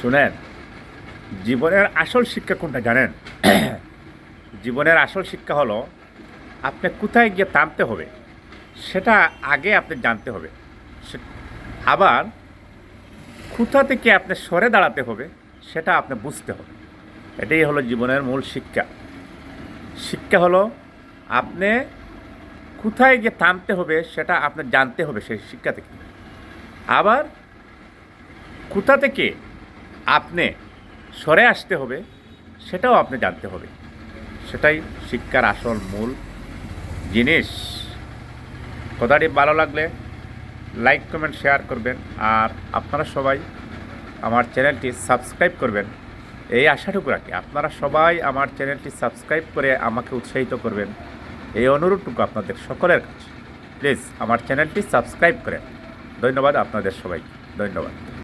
শুনেন, জীবনের আসল শিক্ষা কোনটা জানেন? জীবনের আসল শিক্ষা হলো আপনি কোথায় গিয়ে থামতে হবে সেটা আগে আপনি জানতে হবে। সে- আবার কোথা থেকে আপনি সরে দাঁড়াতে হবে সেটা আপনি বুঝতে হবে। এটাই হলো জীবনের মূল শিক্ষা। শিক্ষা হলো আপনি কোথায় গিয়ে থামতে হবে সেটা আপনি জানতে হবে সেই শিক্ষা থেকে। আবার কোথা থেকে আপনি সরে আসতে হবে সেটাও আপনি জানতে হবে। সেটাই শিক্ষার আসল মূল জিনিস। কথাটি ভালো লাগলে লাইক কমেন্ট শেয়ার করবেন, আর আপনারা সবাই আমার চ্যানেলটি সাবস্ক্রাইব করবেন, এই আশাটুকু রাখি। আপনারা সবাই আমার চ্যানেলটি সাবস্ক্রাইব করে আমাকে উৎসাহিত করবেন, এই অনুরোধটুকু আপনাদের সকলের কাছে। প্লিজ আমার চ্যানেলটি সাবস্ক্রাইব করেন। ধন্যবাদ আপনাদের সবাই, ধন্যবাদ।